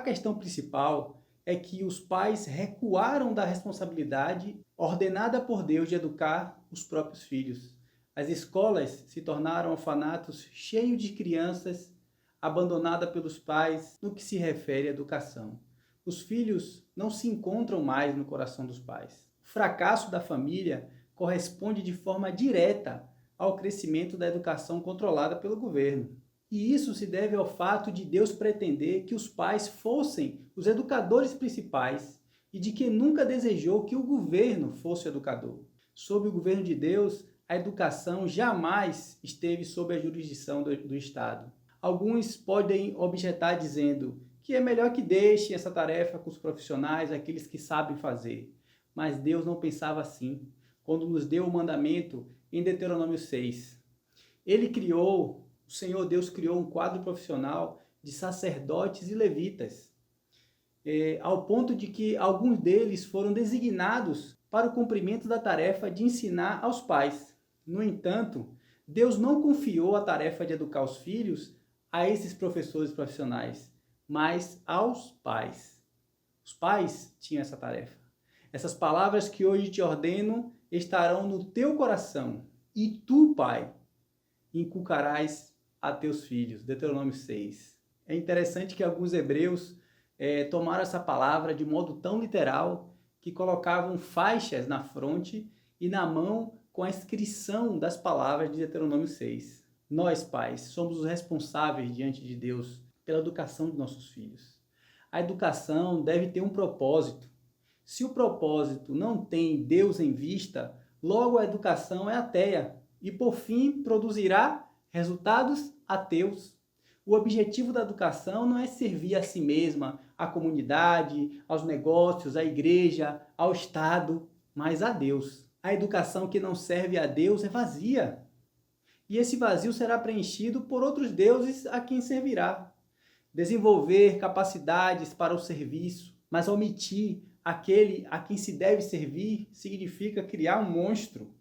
A questão principal é que os pais recuaram da responsabilidade ordenada por Deus de educar os próprios filhos. As escolas se tornaram orfanatos cheios de crianças abandonadas pelos pais no que se refere à educação. Os filhos não se encontram mais no coração dos pais. O fracasso da família corresponde de forma direta ao crescimento da educação controlada pelo governo. E isso se deve ao fato de Deus pretender que os pais fossem os educadores principais e de que nunca desejou que o governo fosse o educador. Sob o governo de Deus, a educação jamais esteve sob a jurisdição do Estado. Alguns podem objetar dizendo que é melhor que deixem essa tarefa com os profissionais, aqueles que sabem fazer. Mas Deus não pensava assim, quando nos deu o mandamento em Deuteronômio 6. O Senhor Deus criou um quadro profissional de sacerdotes e levitas, ao ponto de que alguns deles foram designados para o cumprimento da tarefa de ensinar aos pais. No entanto, Deus não confiou a tarefa de educar os filhos a esses professores profissionais, mas aos pais. Os pais tinham essa tarefa. Essas palavras que hoje te ordeno estarão no teu coração, e tu, pai, inculcarás a teus filhos. Deuteronômio 6. É interessante que alguns hebreus tomaram essa palavra de modo tão literal que colocavam faixas na fronte e na mão com a inscrição das palavras de Deuteronômio 6. Nós, pais, somos os responsáveis diante de Deus pela educação de nossos filhos. A educação deve ter um propósito. Se o propósito não tem Deus em vista, logo a educação é ateia e, por fim, produzirá resultados ateus. O objetivo da educação não é servir a si mesma, à comunidade, aos negócios, à igreja, ao Estado, mas a Deus. A educação que não serve a Deus é vazia. E esse vazio será preenchido por outros deuses a quem servirá. Desenvolver capacidades para o serviço, mas omitir aquele a quem se deve servir, significa criar um monstro.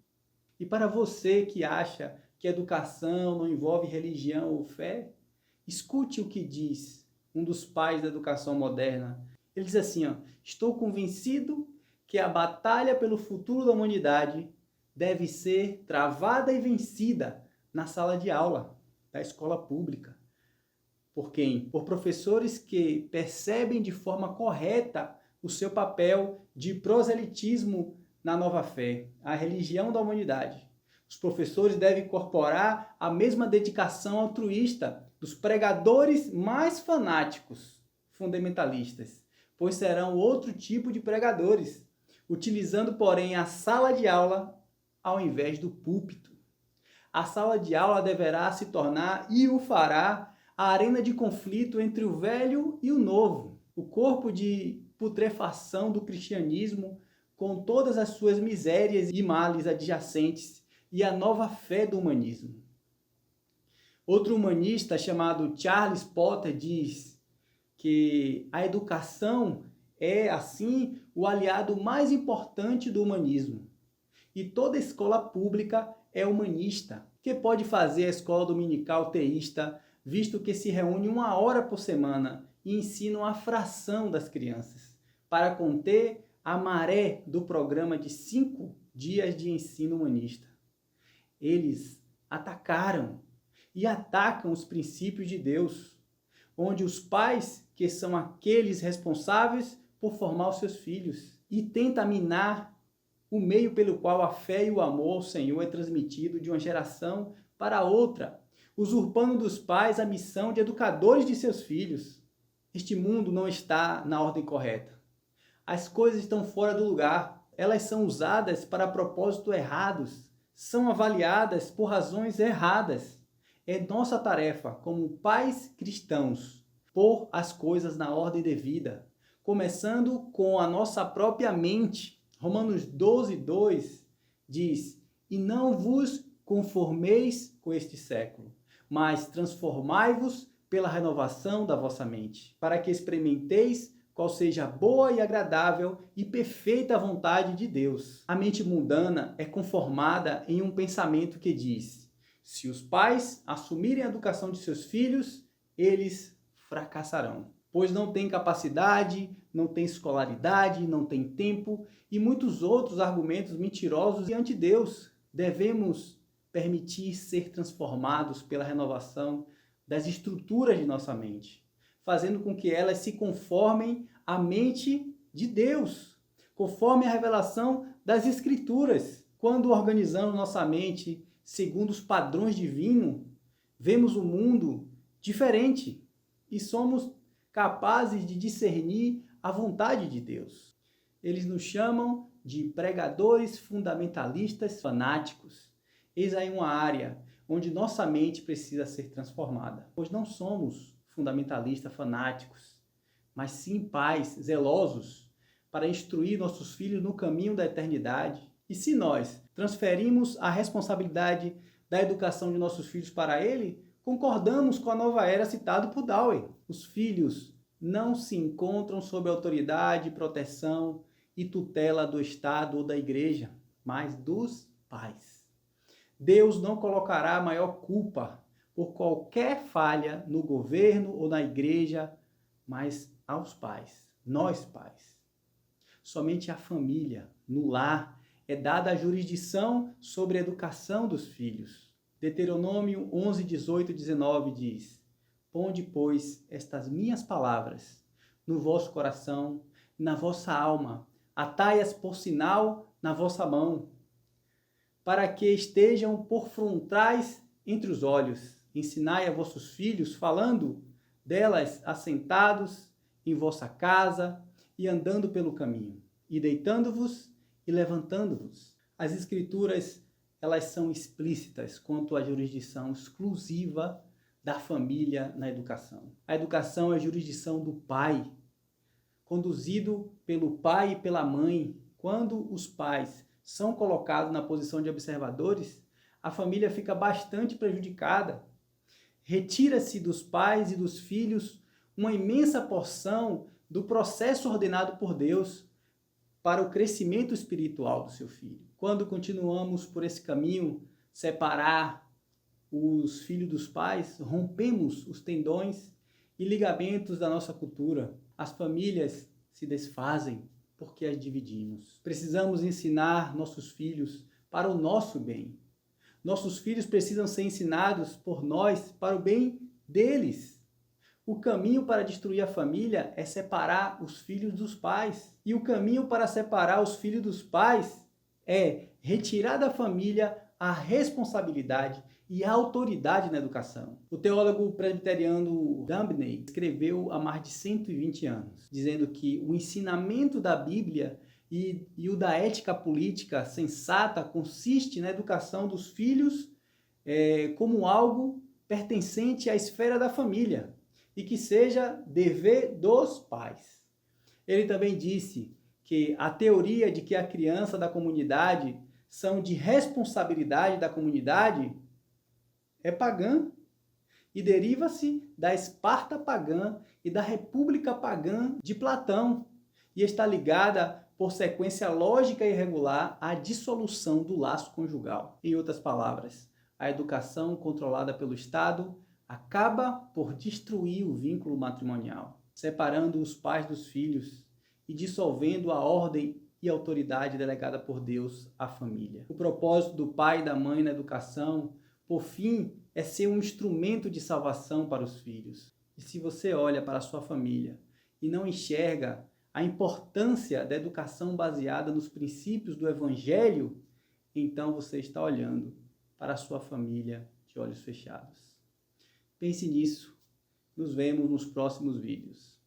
E para você que acha que educação não envolve religião ou fé, escute o que diz um dos pais da educação moderna. Ele diz assim, estou convencido que a batalha pelo futuro da humanidade deve ser travada e vencida na sala de aula da escola pública. Por quem? Por professores que percebem de forma correta o seu papel de proselitismo na nova fé, a religião da humanidade. Os professores devem incorporar a mesma dedicação altruísta dos pregadores mais fanáticos, fundamentalistas, pois serão outro tipo de pregadores, utilizando, porém, a sala de aula ao invés do púlpito. A sala de aula deverá se tornar, e o fará, a arena de conflito entre o velho e o novo, o corpo de putrefação do cristianismo, com todas as suas misérias e males adjacentes, e a nova fé do humanismo. Outro humanista chamado Charles Potter diz que a educação é, assim, o aliado mais importante do humanismo. E toda escola pública é humanista. Que pode fazer a escola dominical teísta, visto que se reúne 1 hora por semana e ensina uma fração das crianças, para conter a maré do programa de 5 dias de ensino humanista. Eles atacaram e atacam os princípios de Deus, onde os pais, que são aqueles responsáveis por formar os seus filhos, e tenta minar o meio pelo qual a fé e o amor ao Senhor é transmitido de uma geração para outra, usurpando dos pais a missão de educadores de seus filhos. Este mundo não está na ordem correta. As coisas estão fora do lugar. Elas são usadas para propósitos errados. São avaliadas por razões erradas. É nossa tarefa, como pais cristãos, pôr as coisas na ordem devida, começando com a nossa própria mente. Romanos 12:2 diz, e não vos conformeis com este século, mas transformai-vos pela renovação da vossa mente, para que experimenteis qual seja a boa e agradável e perfeita vontade de Deus. A mente mundana é conformada em um pensamento que diz, se os pais assumirem a educação de seus filhos, eles fracassarão. pois não tem capacidade, não tem escolaridade, não tem tempo e muitos outros argumentos mentirosos diante de Deus. Devemos permitir ser transformados pela renovação das estruturas de nossa mente, fazendo com que elas se conformem à mente de Deus, conforme a revelação das Escrituras. Quando organizamos nossa mente segundo os padrões divinos, vemos o mundo diferente e somos capazes de discernir a vontade de Deus. Eles nos chamam de pregadores fundamentalistas fanáticos. Eis aí uma área onde nossa mente precisa ser transformada, pois não somos fundamentalistas fanáticos, mas sim pais zelosos para instruir nossos filhos no caminho da eternidade. E se nós transferimos a responsabilidade da educação de nossos filhos para ele, concordamos com a nova era citada por Darwin. Os filhos não se encontram sob a autoridade, proteção e tutela do Estado ou da igreja, mas dos pais. Deus não colocará maior culpa por qualquer falha no governo ou na igreja, mas aos pais, nós pais. Somente a família, no lar, é dada a jurisdição sobre a educação dos filhos. Deuteronômio 11, 18 e 19 diz: Ponde, pois, estas minhas palavras no vosso coração, na vossa alma, atai-as por sinal na vossa mão, para que estejam por frontais entre os olhos. Ensinai a vossos filhos, falando delas assentados em vossa casa e andando pelo caminho, e deitando-vos e levantando-vos. As Escrituras, elas são explícitas quanto à jurisdição exclusiva da família na educação. A educação é a jurisdição do pai, conduzido pelo pai e pela mãe. Quando os pais são colocados na posição de observadores, a família fica bastante prejudicada. Retira-se dos pais e dos filhos uma imensa porção do processo ordenado por Deus para o crescimento espiritual do seu filho. Quando continuamos por esse caminho, separar os filhos dos pais, rompemos os tendões e ligamentos da nossa cultura. As famílias se desfazem porque as dividimos. Precisamos ensinar nossos filhos para o nosso bem. Nossos filhos precisam ser ensinados por nós para o bem deles. O caminho para destruir a família é separar os filhos dos pais. E o caminho para separar os filhos dos pais é retirar da família a responsabilidade e a autoridade na educação. O teólogo presbiteriano Dabney escreveu há mais de 120 anos, dizendo que o ensinamento da Bíblia e o da ética política sensata consiste na educação dos filhos como algo pertencente à esfera da família e que seja dever dos pais. Ele também disse que a teoria de que a criança da comunidade são de responsabilidade da comunidade é pagã e deriva-se da Esparta pagã e da República pagã de Platão e está ligada por sequência lógica e regular à dissolução do laço conjugal. Em outras palavras, a educação controlada pelo Estado acaba por destruir o vínculo matrimonial, separando os pais dos filhos e dissolvendo a ordem e autoridade delegada por Deus à família. O propósito do pai e da mãe na educação, por fim, é ser um instrumento de salvação para os filhos. E se você olha para a sua família e não enxerga a importância da educação baseada nos princípios do Evangelho, então você está olhando para a sua família de olhos fechados. Pense nisso. Nos vemos nos próximos vídeos.